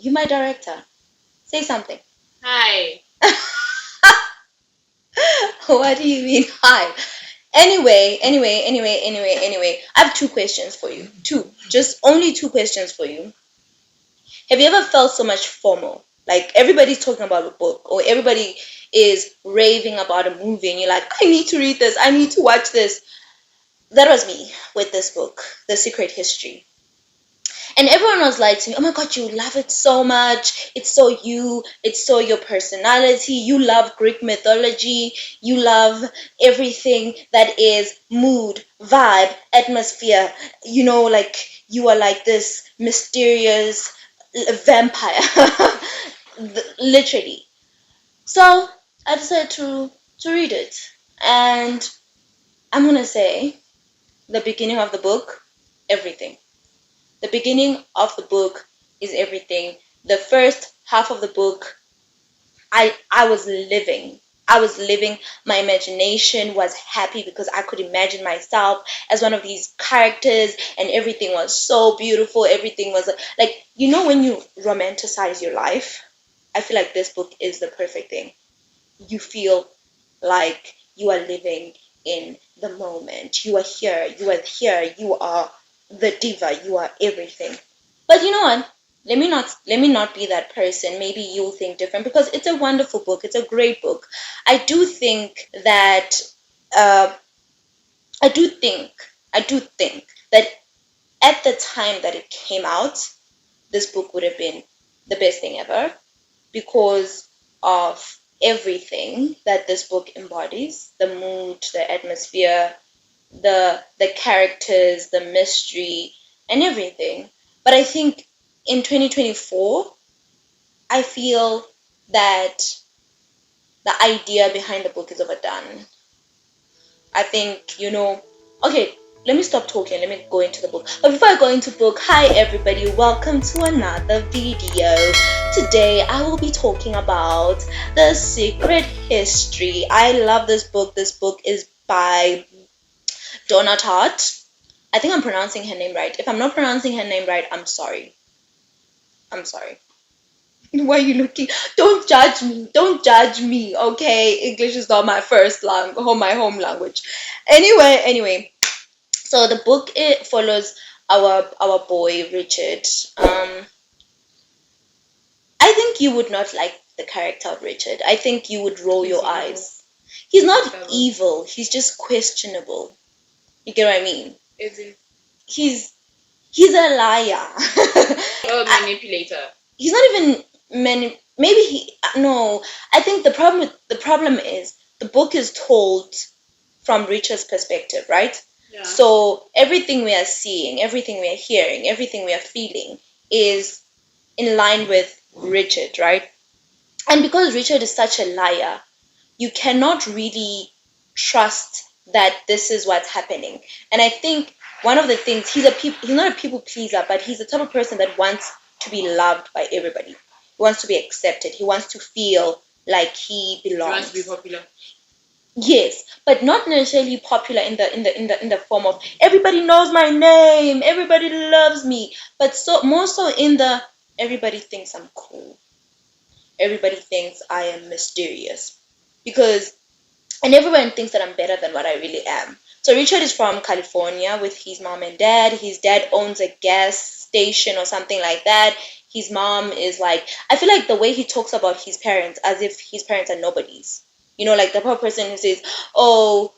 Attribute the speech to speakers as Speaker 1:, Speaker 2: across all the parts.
Speaker 1: You're my director. Say something.
Speaker 2: Hi.
Speaker 1: What do you mean, hi? Anyway. I have two questions for you. Only two questions for you. Have you ever felt so much FOMO? Like everybody's talking about a book or everybody is raving about a movie and you're like, I need to read this, I need to watch this. That was me with this book, The Secret History. And everyone was like to me, oh my God, you love it so much. It's so you, it's so your personality. You love Greek mythology. You love everything that is mood, vibe, atmosphere. Like you are like this mysterious vampire. Literally. So I decided to read it. And I'm going to say the beginning of the book, everything. The beginning of the book is everything. The first half of the book, I was living. I was living. My imagination was happy because I could imagine myself as one of these characters, and everything was so beautiful. Everything was like, when you romanticize your life, I feel like this book is the perfect thing. You feel like you are living in the moment. You are here. You are here. You are the diva. You are everything. But you know what? Let me not be that person. Maybe you'll think different because it's a wonderful book. It's a great book. I do think that uh, I do think that at the time that it came out, this book would have been the best thing ever because of everything that this book embodies, the mood, the atmosphere, the characters, the mystery, and everything. But I think in 2024, I feel that the idea behind the book is overdone. I think, okay, let me stop talking. Let me go into the book. But before I go into book, hi everybody, welcome to another video. Today I will be talking about The Secret History. I love this book. This book is by Donna Tartt. I think I'm pronouncing her name right. If I'm not pronouncing her name right, I'm sorry. I'm sorry. Why are you looking? Don't judge me. Don't judge me, okay? English is not my first language, my home language. Anyway. So the book, it follows our boy Richard. I think you would not like the character of Richard. I think you would roll your eyes. He's not evil. He's just questionable. You get what I mean?
Speaker 2: Is it?
Speaker 1: He's a liar.
Speaker 2: Oh, manipulator.
Speaker 1: He's not even maybe he no. I think the problem is the book is told from Richard's perspective, right?
Speaker 2: Yeah.
Speaker 1: So everything we are seeing, everything we are hearing, everything we are feeling is in line with Richard, right? And because Richard is such a liar, you cannot really trust that this is what's happening. And I think one of the things, he's not a people pleaser, but he's the type of person that wants to be loved by everybody. He wants to be accepted. He wants to feel like he belongs.
Speaker 2: He wants to be popular.
Speaker 1: Yes, but not necessarily popular in the form of everybody knows my name, everybody loves me, but more so in the everybody thinks I'm cool. Everybody thinks I am mysterious. And everyone thinks that I'm better than what I really am. So Richard is from California with his mom and dad. His dad owns a gas station or something like that. His mom is like, I feel like the way he talks about his parents as if his parents are nobodies. Like the poor person who says, oh,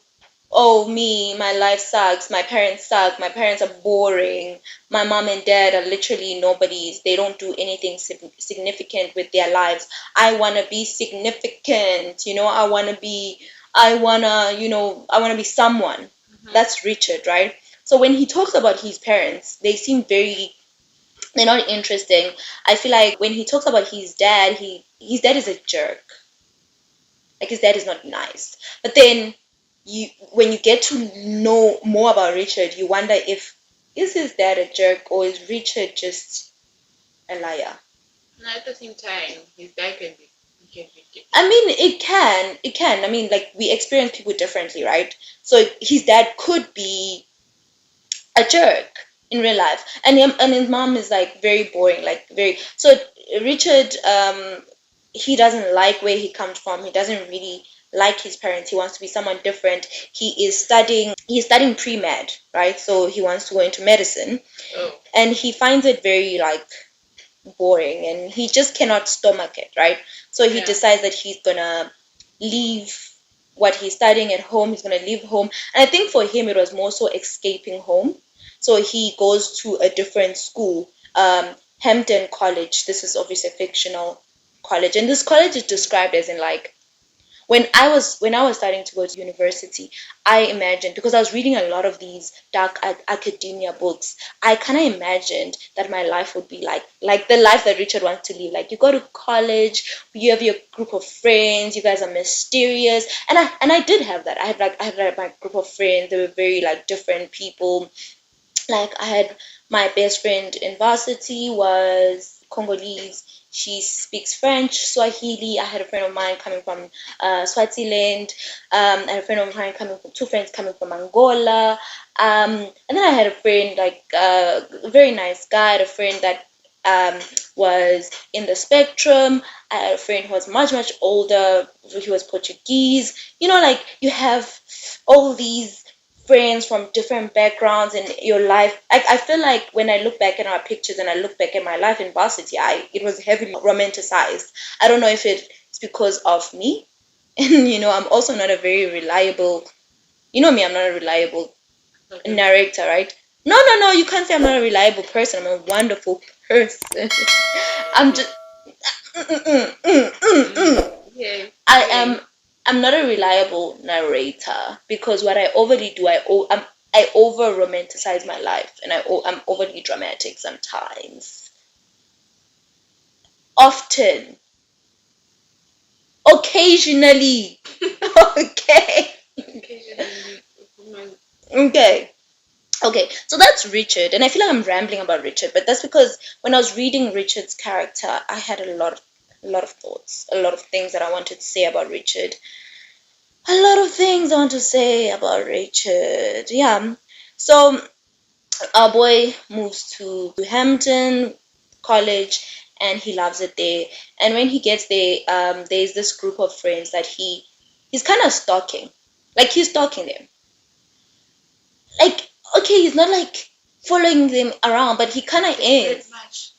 Speaker 1: me, my life sucks, my parents suck, my parents are boring, my mom and dad are literally nobodies, they don't do anything significant with their lives. I want to be significant, I want to be someone. Mm-hmm. That's Richard, right? So when he talks about his parents, they're not interesting. I feel like when he talks about his dad, his dad is a jerk. Like his dad is not nice. But then when you get to know more about Richard, you wonder is his dad a jerk or is Richard just a liar?
Speaker 2: No, at the same time, his dad can be.
Speaker 1: I mean, it can. I mean, like we experience people differently, right? So his dad could be a jerk, in real life. And his mom is like very boring, like very. So Richard, he doesn't like where he comes from. He doesn't really like his parents. He wants to be someone different. He's studying pre-med, right? So he wants to go into medicine.
Speaker 2: Oh.
Speaker 1: And he finds it very like boring, and he just cannot stomach it, right? So he decides that he's gonna leave what he's studying at home. He's gonna leave home, and I think for him it was more so escaping home. So he goes to a different school, Hampton College. This is obviously a fictional college, and this college is described as in like when I was starting to go to university, I imagined, because I was reading a lot of these dark academia books, I kind of imagined that my life would be like the life that Richard wants to live. Like you go to college, you have your group of friends, you guys are mysterious, and I did have that. I had my group of friends. They were very like different people. Like I had my best friend in varsity was Congolese. She speaks French, Swahili. I had a friend of mine coming from Swaziland. I had a friend of mine coming from two friends coming from Angola. And then I had a friend like a very nice guy. I had a friend that was in the spectrum. I had a friend who was much older. He was Portuguese. You know, like you have all these friends from different backgrounds in your life. I feel like when I look back at our pictures and I look back at my life in varsity, it was heavily romanticized. I don't know if it's because of me. And I'm also not a very reliable, me, I'm not a reliable narrator, right? No, you can't say I'm not a reliable person. I'm a wonderful person. I'm just
Speaker 2: Yeah.
Speaker 1: I am I'm not a reliable narrator, because what I overly do, I over romanticize my life, and I'm overly dramatic sometimes. Often, occasionally. Okay.
Speaker 2: Occasionally.
Speaker 1: Okay. Okay. So that's Richard, and I feel like I'm rambling about Richard, but that's because when I was reading Richard's character, I had a lot of thoughts, a lot of things that I wanted to say about Richard. A lot of things I want to say about Richard. Yeah. So our boy moves to Hampton College, and he loves it there. And when he gets there, there's this group of friends that he's kind of stalking. Like he's stalking them. Like, okay, he's not like following them around, but he kind of is.
Speaker 2: Much.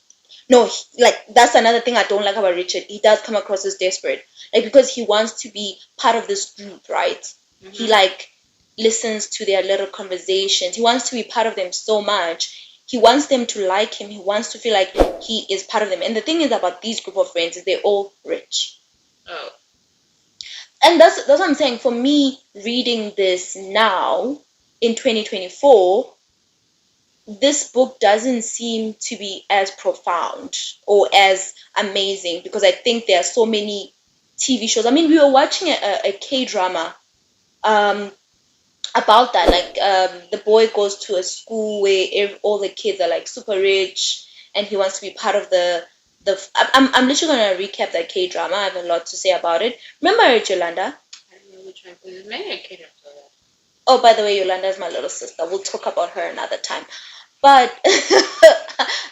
Speaker 1: No, like that's another thing I don't like about Richard. He does come across as desperate, like because he wants to be part of this group, right? Mm-hmm. He like listens to their little conversations. He wants to be part of them so much. He wants them to like him. He wants to feel like he is part of them. And the thing is about these group of friends is they're all rich.
Speaker 2: Oh.
Speaker 1: And that's what I'm saying. For me, reading this now in 2024, this book doesn't seem to be as profound or as amazing, because I think there are so many TV shows. I mean, we were watching a K-drama about that. Like the boy goes to a school where all the kids are like super rich, and he wants to be part of the. I'm literally gonna recap that K-drama. I have a lot to say about it. Remember it, Yolanda?
Speaker 2: I don't know which one, because there's many occasions for that.
Speaker 1: Oh, by the way, Yolanda is my little sister. We'll talk about her another time. But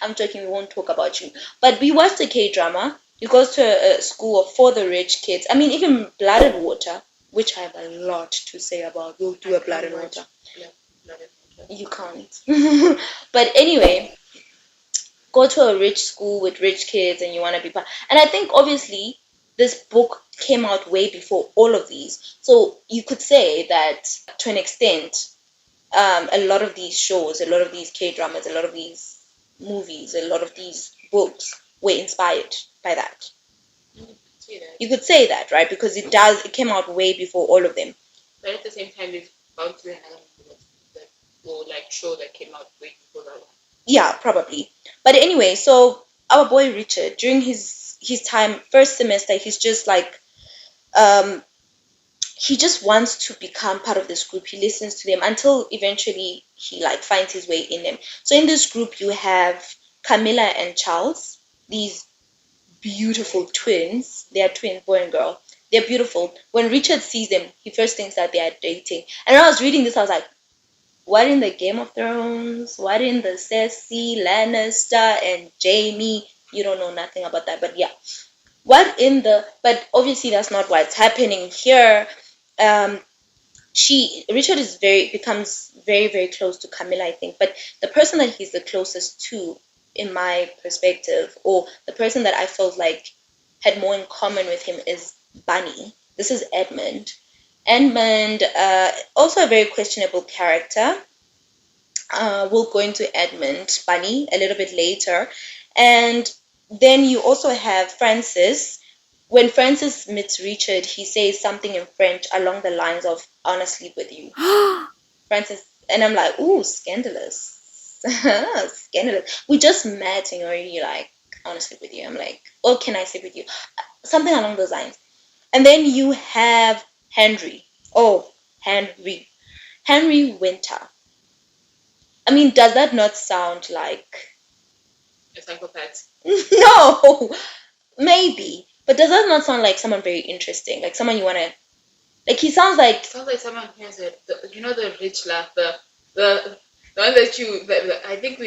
Speaker 1: I'm joking, we won't talk about you. But we watched the K-drama. He goes to a school for the rich kids. I mean, even Blood and Water, which I have a lot to say about. We'll do a Blood and Water. You can't. But anyway, go to a rich school with rich kids, and you want to be part. And I think obviously this book came out way before all of these. So you could say that to an extent, a lot of these shows, a lot of these K-dramas, a lot of these movies, a lot of these books were inspired by that. You could say that, right? Because it came out way before all of them.
Speaker 2: But at the same time, there's bound to be another movie that will like show that came out way before that one.
Speaker 1: Yeah, probably. But anyway, so our boy Richard, during his time, first semester, he's just like, he just wants to become part of this group. He listens to them until eventually he like finds his way in them. So in this group, you have Camilla and Charles, these beautiful twins. They are twins, boy and girl. They're beautiful. When Richard sees them, he first thinks that they are dating. And when I was reading this, I was like, what in the Game of Thrones, what in the Cersei, Lannister, and Jamie. You don't know nothing about that, but yeah. But obviously that's not what's happening here. Um, Richard becomes very, very close to Camilla, I think. But the person that he's the closest to, in my perspective, or the person that I felt like had more in common with him is Bunny. This is Edmund. Edmund, also a very questionable character. We'll go into Edmund, Bunny, a little bit later. And then you also have Francis. When Francis meets Richard, he says something in French along the lines of, I want to sleep with you. Francis, and I'm like, ooh, scandalous. Scandalous. We just met and you're already like, I want to sleep with you. I'm like, oh, can I sleep with you? Something along those lines. And then you have Henry. Oh, Henry. Henry Winter. I mean, does that not sound like
Speaker 2: A psychopath.
Speaker 1: no, maybe. But does that not sound like someone very interesting? Like someone you want to like he sounds like
Speaker 2: Someone who has the rich laugh, the one that I think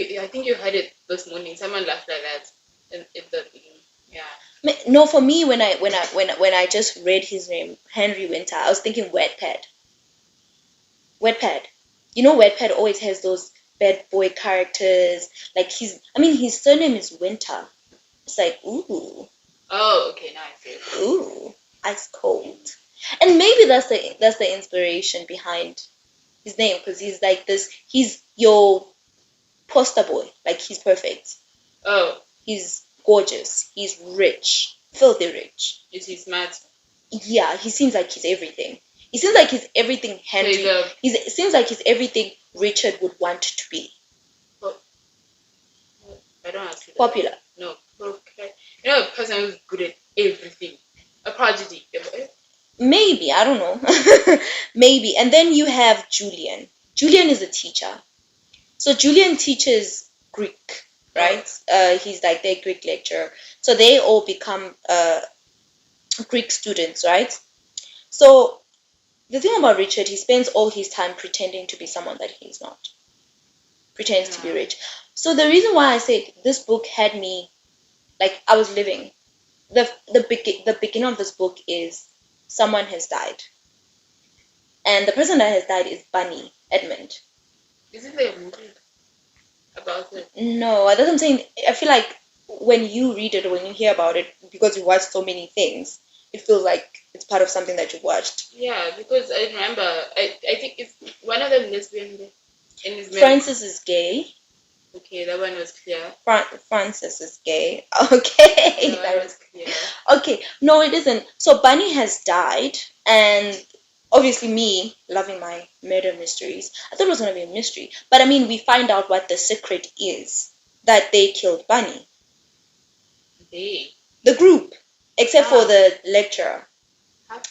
Speaker 2: you heard it this morning. Someone laughed like that in the yeah.
Speaker 1: no, for me when I just read his name, Henry Winter, I was thinking Wattpad. Wattpad. You know Wattpad always has those bad boy characters. Like his surname is Winter. It's like, ooh.
Speaker 2: Oh, okay, now I see.
Speaker 1: Ooh, ice cold. And maybe that's the inspiration behind his name, because he's like this. He's your poster boy. Like he's perfect.
Speaker 2: Oh.
Speaker 1: He's gorgeous. He's rich, filthy rich.
Speaker 2: Is he smart?
Speaker 1: Yeah, he seems like he's everything. He seems like he's everything Henry. It seems like he's everything Richard would want to be.
Speaker 2: I don't ask you.
Speaker 1: Popular.
Speaker 2: No. Okay. A person who's good at everything. A prodigy.
Speaker 1: Maybe, I don't know. Maybe. And then you have Julian. Julian is a teacher. So Julian teaches Greek, right? He's like their Greek lecturer. So they all become Greek students, right? So the thing about Richard, he spends all his time pretending to be someone that he's not. Pretends to be rich. So the reason why I said this book had me, like I was living. The beginning of this book is someone has died. And the person that has died is Bunny, Edmund.
Speaker 2: Isn't there a movie about it?
Speaker 1: No, that's what I'm saying. I feel like when you read it or when you hear about it, because you watch so many things, it feels like it's part of something that you watched.
Speaker 2: Yeah, because I remember, I think it's one of them lesbian in his
Speaker 1: Francis is gay.
Speaker 2: Okay, that one was clear.
Speaker 1: Francis is gay. Okay.
Speaker 2: That was clear.
Speaker 1: Okay, no, it isn't. So Bunny has died, and obviously me loving my murder mysteries, I thought it was going to be a mystery. But I mean, we find out what the secret is, that they killed Bunny.
Speaker 2: They?
Speaker 1: The group, except for the lecturer.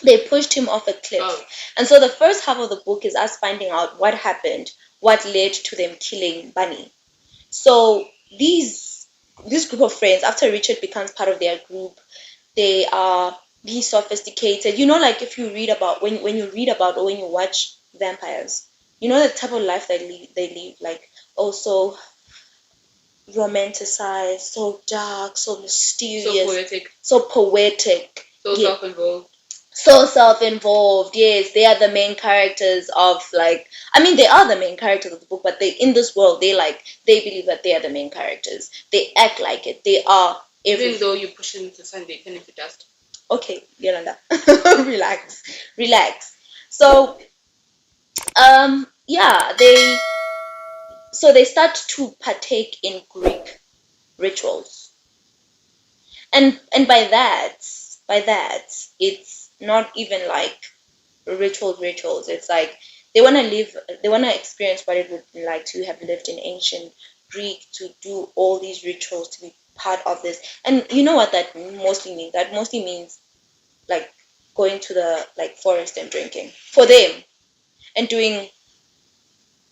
Speaker 1: They pushed him off a cliff. Oh. And so the first half of the book is us finding out what happened, what led to them killing Bunny. So this group of friends, after Richard becomes part of their group, they are be sophisticated. You know, like if you read about when you read about or when you watch vampires, you know the type of life they live, like also romanticized, so dark, so mysterious, so poetic,
Speaker 2: so self-involved.
Speaker 1: So self-involved, yes. They are the main characters of, like, I mean, they are the main characters of the book, but they in this world, they believe that they are the main characters. They act like it. They are
Speaker 2: even though you push them to sun, they turn into dust.
Speaker 1: Okay, Yolanda, relax. So, yeah, they start to partake in Greek rituals, and by that, it's not even like rituals. It's like they want to experience what it would be like to have lived in ancient Greek, to do all these rituals, to be part of this. And you know what that mostly means? That mostly means like going to the forest and drinking for them, and doing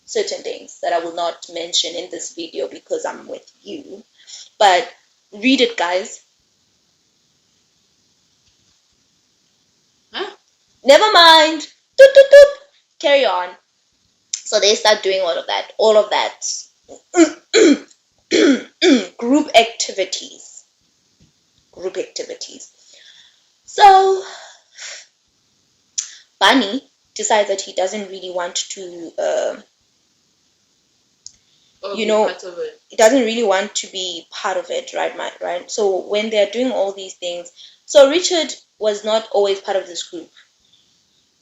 Speaker 1: certain things that I will not mention in this video because I'm with you. But read it, guys. Never mind. Doot, doot, doot. Carry on. So they start doing all of that group activities, group activities. So Bunny decides that he doesn't really want to,
Speaker 2: Be part of it.
Speaker 1: he doesn't really want to be part of it, right? Right. So when they're doing all these things, so Richard was not always part of this group.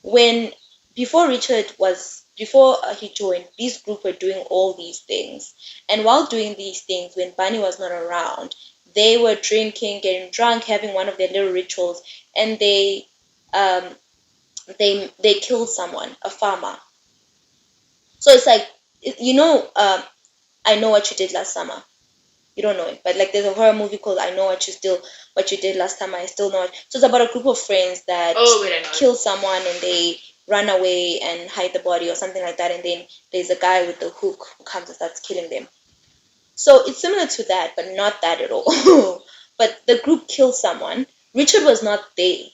Speaker 1: When before he joined, this group were doing all these things, and while doing these things, when Bunny was not around, they were drinking, getting drunk, having one of their little rituals, and um they killed someone, a farmer. So it's like, I Know What You Did Last Summer. You don't know it, but like there's a horror movie called I Know What You Did Last Summer. I Still Know It. So it's about a group of friends that kill someone and they run away and hide the body or something like that, and then there's a guy with the hook who comes and starts killing them. So it's similar to that, but not that at all. But the group kills someone. Richard was not there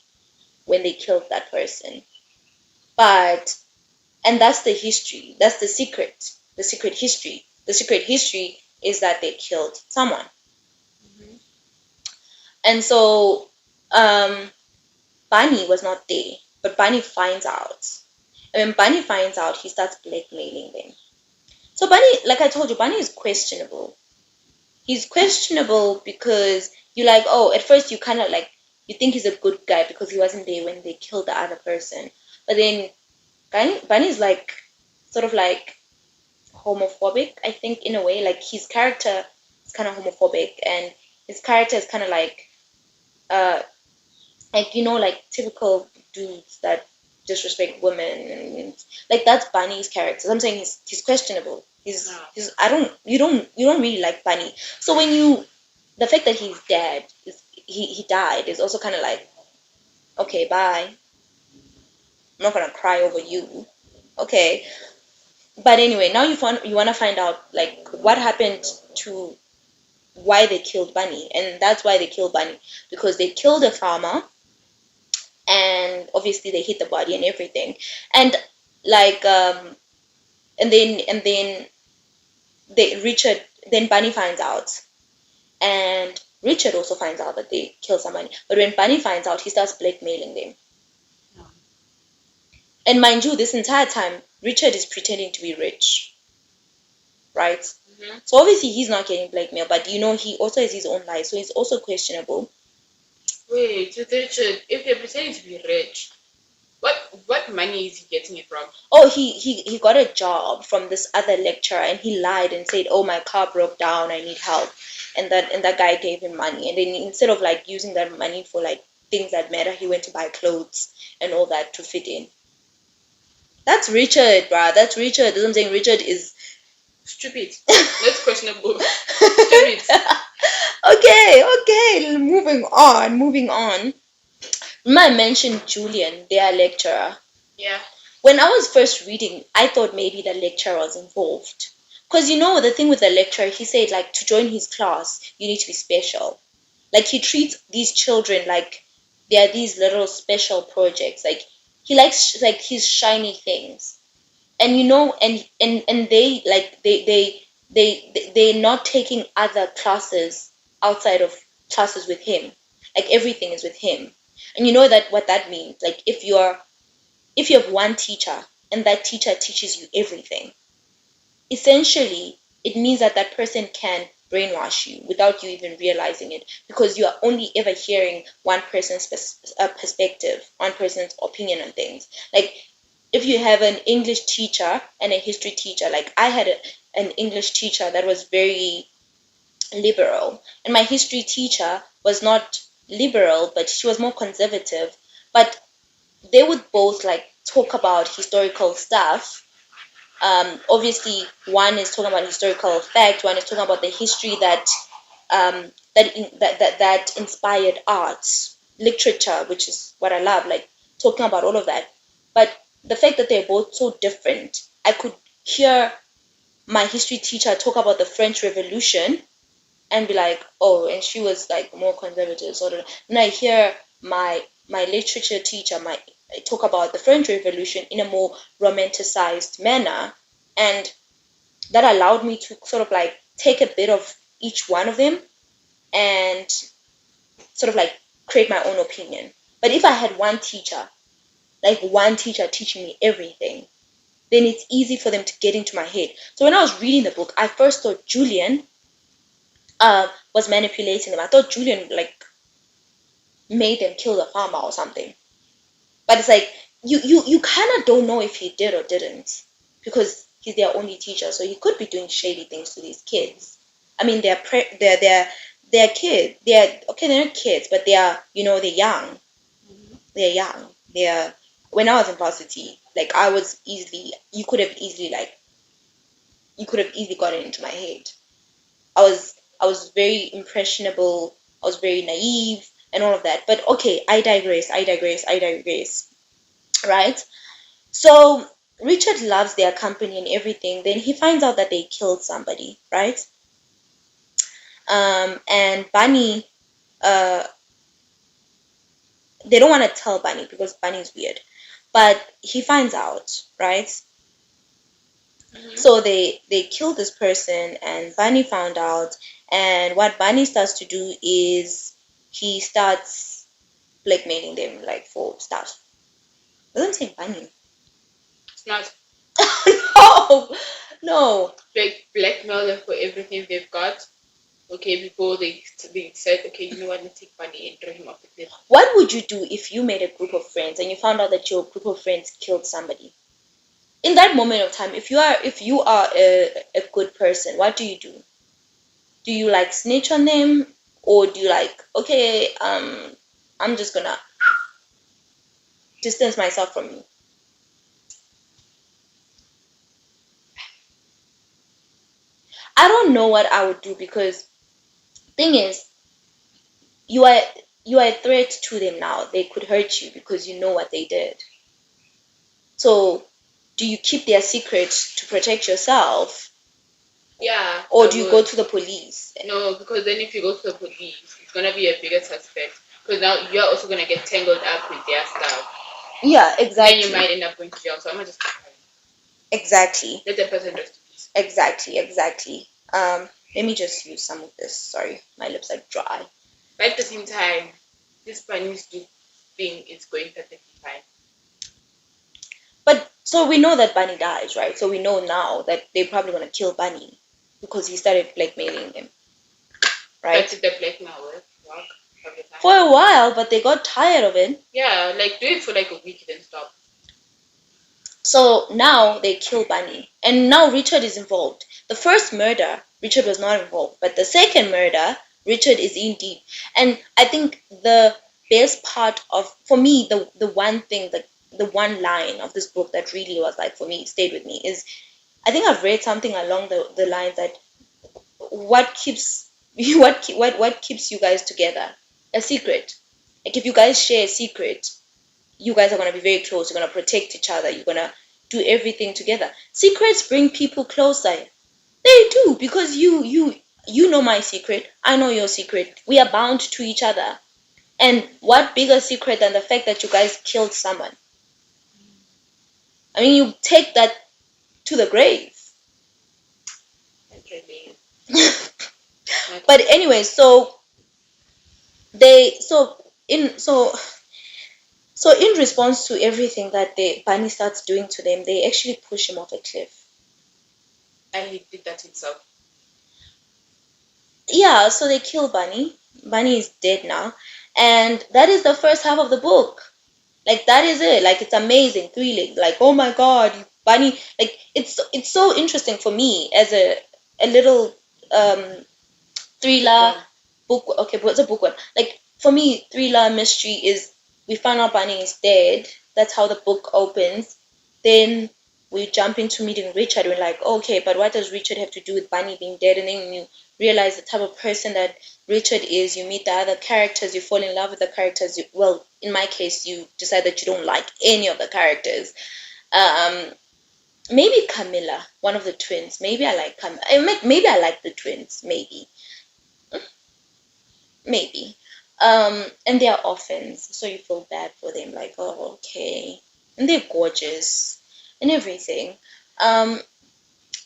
Speaker 1: when they killed that person, but and that's the history. That's the secret. The secret history. The secret history is that they killed someone.
Speaker 2: Mm-hmm.
Speaker 1: And so Bunny was not there, but Bunny finds out. And when Bunny finds out, he starts blackmailing them. So Bunny, like I told you, Bunny is questionable. He's questionable because you like, oh, at first you kind of like, you think he's a good guy because he wasn't there when they killed the other person. But then Bunny's like, sort of like homophobic, I think, in a way. Like his character is kind of homophobic, and his character is kind of like, like typical dudes that disrespect women, and like that's Bunny's character. I'm saying he's questionable. He's you don't really like Bunny. So the fact that he's dead, he died, is also kind of like, okay, bye. I'm not gonna cry over you. Okay. But anyway, now you want to find out like what happened to why they killed Bunny, and that's why they killed Bunny, because they killed a farmer, and obviously they hit the body and everything, and like and then Richard, then Bunny finds out, and Richard also finds out that they killed somebody. But when Bunny finds out, he starts blackmailing them. And mind you, this entire time, Richard is pretending to be rich, right?
Speaker 2: Mm-hmm.
Speaker 1: So obviously he's not getting blackmailed, but he also has his own life, so he's also questionable.
Speaker 2: Wait, Richard, if they're pretending to be rich, what money is he getting it from?
Speaker 1: Oh, he got a job from this other lecturer, and he lied and said, oh, my car broke down, I need help. And that guy gave him money, and then instead of like using that money for like things that matter, he went to buy clothes and all that to fit in. That's Richard, bruh. That's Richard. That's what I'm saying. Richard is
Speaker 2: stupid. That's questionable. Stupid.
Speaker 1: Okay. Moving on. Remember I mentioned Julian, their lecturer.
Speaker 2: Yeah.
Speaker 1: When I was first reading, I thought maybe the lecturer was involved. Because the thing with the lecturer, he said like to join his class, you need to be special. Like he treats these children like they are these little special projects. Like he likes like his shiny things. And and they're not taking other classes outside of classes with him. Like everything is with him. And you know that what that means. Like if you have one teacher and that teacher teaches you everything, essentially it means that that person can brainwash you without you even realizing it, because you are only ever hearing one person's perspective, one person's opinion on things. Like if you have an English teacher and a history teacher, like I had an English teacher that was very liberal, and my history teacher was not liberal, but she was more conservative. But they would both like talk about historical stuff. Obviously, one is talking about historical fact, one is talking about the history that inspired arts, literature, which is what I love, like talking about all of that. But the fact that they're both so different, I could hear my history teacher talk about the French Revolution and be like, oh, and she was like more conservative, sort of. And I hear my literature teacher talk about the French Revolution in a more romanticized manner, and that allowed me to sort of like take a bit of each one of them and sort of like create my own opinion. But if I had one teacher teaching me everything, then it's easy for them to get into my head. So when I was reading the book, I first thought Julian was manipulating them. I thought Julian like made them kill the farmer or something. But it's like you kind of don't know if he did or didn't, because he's their only teacher, so he could be doing shady things to these kids. I mean, they're kids. They're okay. They're not kids, but they're young. They're young. They're When I was in varsity, like you could have easily gotten into my head. I was very impressionable. I was very naive and all of that. But okay, I digress. I digress. I digress. Right? So Richard loves their company and everything. Then he finds out that they killed somebody, right? And Bunny, uh, they don't want to tell Bunny because Bunny's weird. But he finds out, right? So they kill this person, and Bunny found out. And what Bunny starts to do is he starts blackmailing them like for stuff. I wasn't saying Bunny.
Speaker 2: Smart.
Speaker 1: No, no.
Speaker 2: Like blackmail them for everything they've got. Okay, before they said, okay, you know what, let's take Bunny and throw him off the cliff.
Speaker 1: What would you do if you made a group of friends and you found out that your group of friends killed somebody? In that moment of time, if you are a good person, what do you do? Do you like snitch on them, or do you like, okay, I'm just gonna distance myself from you? I don't know what I would do, because thing is, you are a threat to them now. They could hurt you because you know what they did. So do you keep their secret to protect yourself,
Speaker 2: Yeah.
Speaker 1: or do you go to the police?
Speaker 2: No, because then if you go to the police, it's gonna be a bigger suspect. Because now you're also gonna get tangled up with their stuff.
Speaker 1: Yeah, exactly.
Speaker 2: Then you might end up going to jail. So I'm gonna just
Speaker 1: exactly.
Speaker 2: let the person rest in peace.
Speaker 1: Exactly. Let me just use some of this. Sorry, my lips are dry.
Speaker 2: But at the same time, this Bunny's thing is going perfectly fine.
Speaker 1: But so we know that Bunny dies, right? So we know now that they're probably gonna kill Bunny because he started blackmailing them, right?
Speaker 2: But did the blackmail work?
Speaker 1: For a while, but they got tired of it.
Speaker 2: Yeah, like do it for like a week, then stop.
Speaker 1: So now they kill Bunny, and now Richard is involved. The first murder, Richard was not involved, but the second murder, Richard is in deep. And I think the best part for me, the one thing, the one line of this book that really was like, for me, stayed with me, is I think I've read something along the lines that what keeps what keeps you guys together? A secret. Like if you guys share a secret, you guys are going to be very close. You're going to protect each other. You're going to do everything together. Secrets bring people closer. They do, because you know my secret. I know your secret. We are bound to each other. And what bigger secret than the fact that you guys killed someone? I mean, you take that to the grave. But anyway, so in response to everything that Bunny starts doing to them, they actually push him off a cliff.
Speaker 2: And he did that himself.
Speaker 1: Yeah, so they kill Bunny. Bunny is dead now. And that is the first half of the book. Like, that is it. Like, it's amazing, thrilling. Like, oh my God, Bunny. Like, it's so interesting for me as a little thriller book. Okay, but it's a book one. Like, for me, thriller mystery is, we find out Bunny is dead. That's how the book opens. Then we jump into meeting Richard. We're like, okay, but what does Richard have to do with Bunny being dead? And then you realize the type of person that Richard is. You meet the other characters. You fall in love with the characters. Well, in my case, you decide that you don't like any of the characters. Maybe Camilla, one of the twins. Maybe I like Camilla. Maybe I like the twins. Maybe. And they're orphans, so you feel bad for them, like, oh, okay. And they're gorgeous and everything.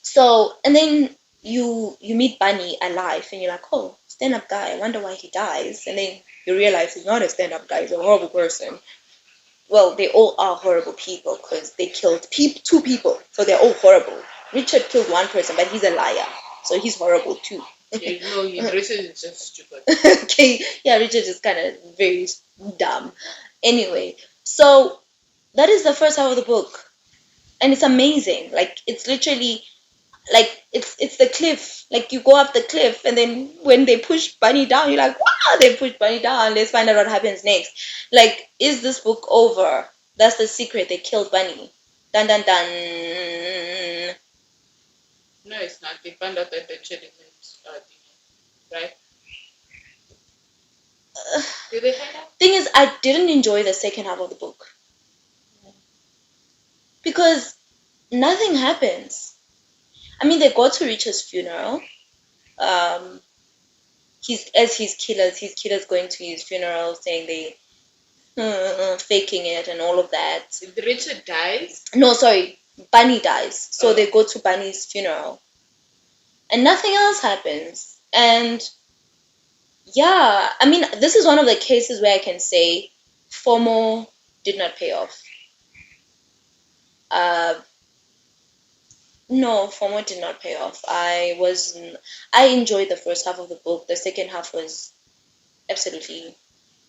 Speaker 1: So, and then you meet Bunny alive, and you're like, oh, stand-up guy. I wonder why he dies. And then you realize he's not a stand-up guy. He's a horrible person. Well, they all are horrible people because they killed two people, so they're all horrible. Richard killed one person, but he's a liar, so he's horrible too.
Speaker 2: Yeah, no, Richard is just stupid.
Speaker 1: Okay, yeah, Richard is kind of very dumb. Anyway, so that is the first half of the book, and it's amazing. Like it's literally like it's the cliff. Like you go up the cliff, and then when they push Bunny down, you're like, wow, they push Bunny down. Let's find out what happens next. Like, is this book over? That's the secret. They killed Bunny. Dun dun dun.
Speaker 2: No, it's not. They found out that the kid isn't right? Did they find out?
Speaker 1: Thing is, I didn't enjoy the second half of the book because nothing happens. I mean, they go to Richard's funeral. Um, his killers going to his funeral, saying they faking it and all of that.
Speaker 2: Richard dies?
Speaker 1: No, sorry, Bunny dies. So they go to Bunny's funeral, and nothing else happens. And yeah, I mean, this is one of the cases where I can say FOMO did not pay off. No, FOMO did not pay off. I enjoyed the first half of the book. The second half was absolutely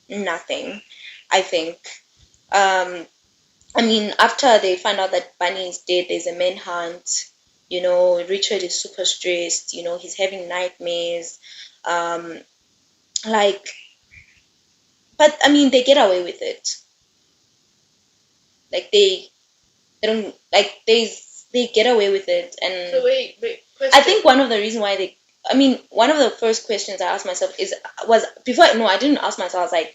Speaker 1: nothing, I think. I mean, after they find out that Bunny is dead, there's a manhunt. Richard is super stressed. He's having nightmares. Like, but I mean, they get away with it. Like they don't like they get away with it. And
Speaker 2: so wait,
Speaker 1: question. I think one of the reasons why one of the first questions I asked myself was before. No, I didn't ask myself. I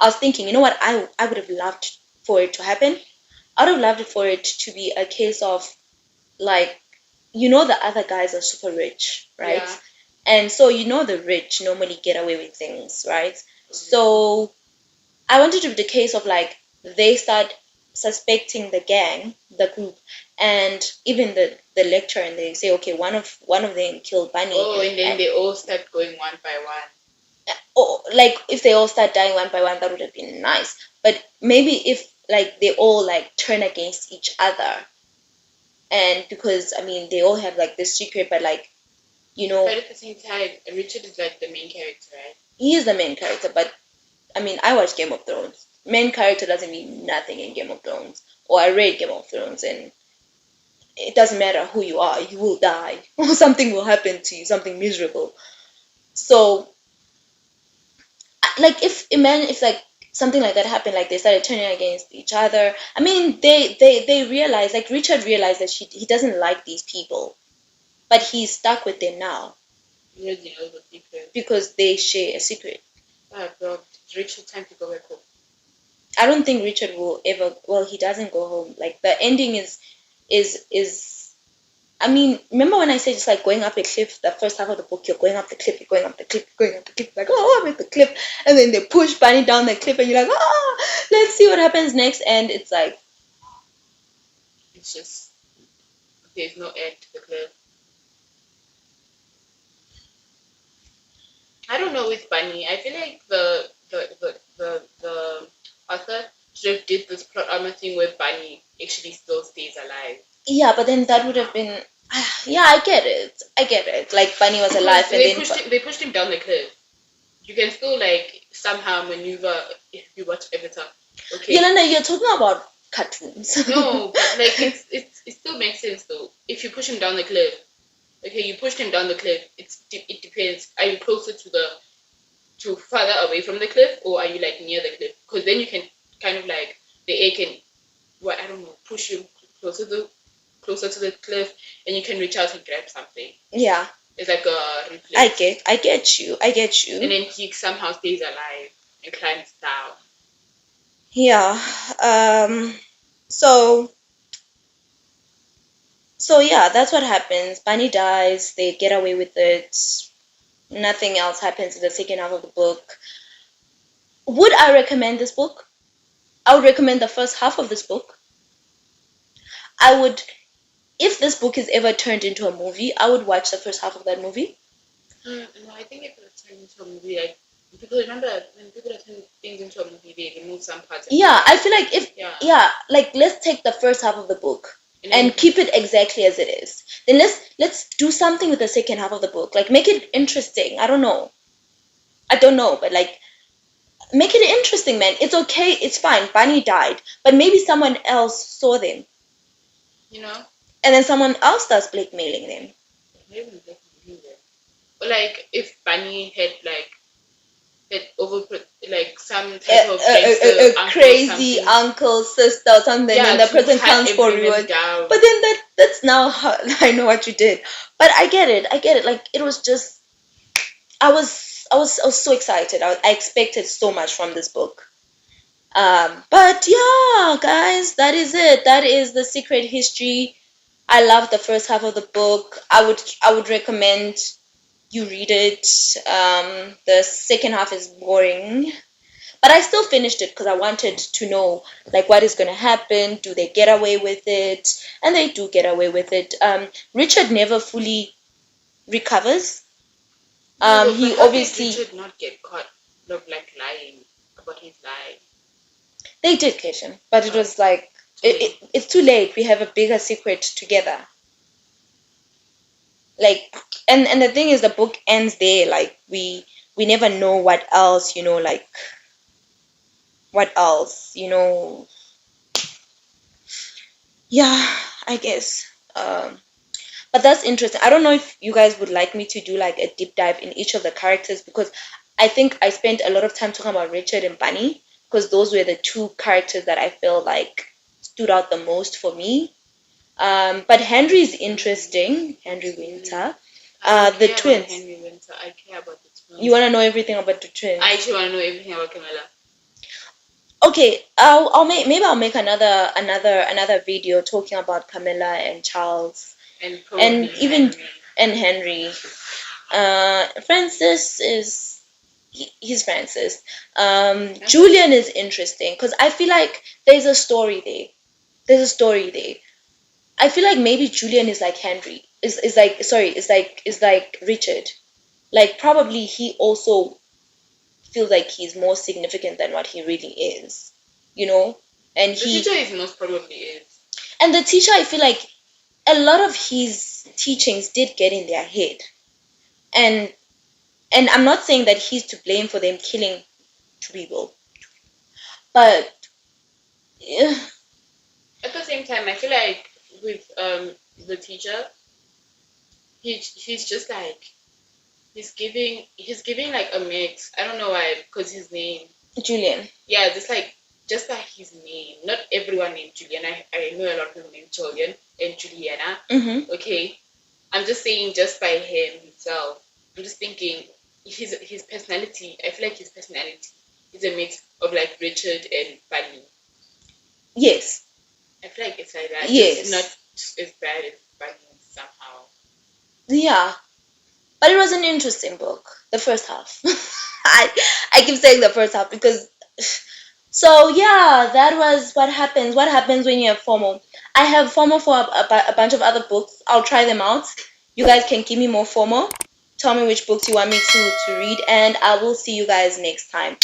Speaker 1: was thinking, you know what, I would have loved for it to happen. I would have loved for it to be a case of, like, the other guys are super rich, right? Yeah. And so the rich normally get away with things, right? Mm-hmm. So I wanted to be the case of, like, they start suspecting the gang, the group, and even the lecturer, and they say, okay, one of them killed Bunny.
Speaker 2: Oh, and then they all start going one by one.
Speaker 1: Oh, like, if they all start dying one by one, that would have been nice. But maybe if, like, they all, like, turn against each other, and because I mean they all have, like, this secret, but, like,
Speaker 2: But at the same time, Richard is, like, the main character, right?
Speaker 1: He is the main character, but I mean, I watch Game of Thrones. Main character doesn't mean nothing in Game of Thrones. Or I read Game of Thrones, and it doesn't matter who you are, you will die. Or something will happen to you, something miserable. So, like, if like something like that happened, like they started turning against each other. I mean, they realized, like, Richard realized that he doesn't like these people, but he's stuck with them now.
Speaker 2: Because he knows the secret.
Speaker 1: Because they share a secret.
Speaker 2: Ah, God, Richard time to go back home.
Speaker 1: I don't think Richard will ever. Well, he doesn't go home. Like, the ending is. I mean, remember when I said it's like going up a cliff? The first half of the book, you're going up the cliff, you're going up the cliff, you're going up the cliff. Like, oh, I'm at the cliff, and then they push Bunny down the cliff, and you're like, oh, let's see what happens next. And it's like,
Speaker 2: it's just there's no end to the cliff. I don't know with Bunny. I feel like the author should have did this plot armor thing where Bunny actually still stays alive.
Speaker 1: Yeah, but then that would have been. Yeah, I get it. Like, Bunny was alive, and
Speaker 2: they pushed him down the cliff. You can still, like, somehow maneuver if you watch Avatar. Okay.
Speaker 1: Yelena, you're talking about cartoons.
Speaker 2: No, but, like, it still makes sense though. If you push him down the cliff, okay, you pushed him down the cliff. It depends. Are you closer to further away from the cliff, or are you, like, near the cliff? Because then you can kind of, like, the air can, I don't know, push you closer to the cliff, and you can reach out and grab something.
Speaker 1: Yeah.
Speaker 2: It's like a reflex.
Speaker 1: I get you.
Speaker 2: And then he somehow stays alive and climbs down.
Speaker 1: Yeah. So yeah, that's what happens. Bunny dies. They get away with it. Nothing else happens in the second half of the book. Would I recommend this book? I would recommend the first half of this book. I would if this book is ever turned into a movie, I would watch the first half of that movie.
Speaker 2: No, I think if it's turned into a movie, like people remember when people turn things into a movie, they remove some parts.
Speaker 1: Yeah, I feel like if
Speaker 2: yeah,
Speaker 1: like let's take the first half of the book
Speaker 2: and
Speaker 1: and keep it exactly as it is. Then let's do something with the second half of the book. Like make it interesting. I don't know, but like make it interesting, man. It's okay. It's fine. Bunny died, but maybe someone else saw them,
Speaker 2: you know,
Speaker 1: and then someone else starts blackmailing them.
Speaker 2: Or like if Bunny had over like some type of gangster,
Speaker 1: a crazy uncle, sister, or something, and the person comes for reward. But then that's now how I know what you did. But I get it. Like it was just, I was so excited. I expected so much from this book. But yeah, guys, that is it. That is The Secret History. I love the first half of the book. I would recommend you read it. The second half is boring, but I still finished it because I wanted to know like what is going to happen. Do they get away with it? And they do get away with it. Richard never fully recovers. He obviously
Speaker 2: should not get caught like lying about his lie.
Speaker 1: They did catch him, but it was like it's too late. We have a bigger secret together. Like, and the thing is, the book ends there. Like we never know what else, like what else, Yeah, I guess. But that's interesting. I don't know if you guys would like me to do like a deep dive in each of the characters, because I think I spent a lot of time talking about Richard and Bunny, because those were the two characters that I feel like stood out the most for me. But Henry is interesting. Henry Winter. The twins.
Speaker 2: Henry Winter. I care about the twins.
Speaker 1: You want to know everything about the twins?
Speaker 2: I actually want to know everything about Camilla.
Speaker 1: Okay, I'll make another video talking about Camilla and Charles and even Henry. Francis is he's Francis. Julian is interesting because I feel like there's a story there. I feel like maybe Julian is like Henry. Is like Richard. Like probably he also feels like he's more significant than what he really is, And
Speaker 2: the teacher is most probably is.
Speaker 1: And the teacher, I feel like a lot of his teachings did get in their head, and I'm not saying that he's to blame for them killing two people, but yeah.
Speaker 2: At the same time, I feel like with the teacher, he's just like he's giving like a mix. I don't know why, because his name
Speaker 1: Julian.
Speaker 2: Yeah, just like his name. Not everyone named Julian. I know a lot of people named Julian and Juliana.
Speaker 1: Mm-hmm.
Speaker 2: Okay, I'm just saying just by him himself. I'm just thinking his personality. I feel like his personality is a mix of like Richard and Bunny.
Speaker 1: Yes.
Speaker 2: I feel like it's like that.
Speaker 1: Yes.
Speaker 2: It's not as bad as Bunny somehow.
Speaker 1: Yeah. But it was an interesting book, the first half. I keep saying the first half because... So yeah, that was what happens. What happens when you have FOMO? I have FOMO for a bunch of other books. I'll try them out. You guys can give me more FOMO. Tell me which books you want me to read, and I will see you guys next time.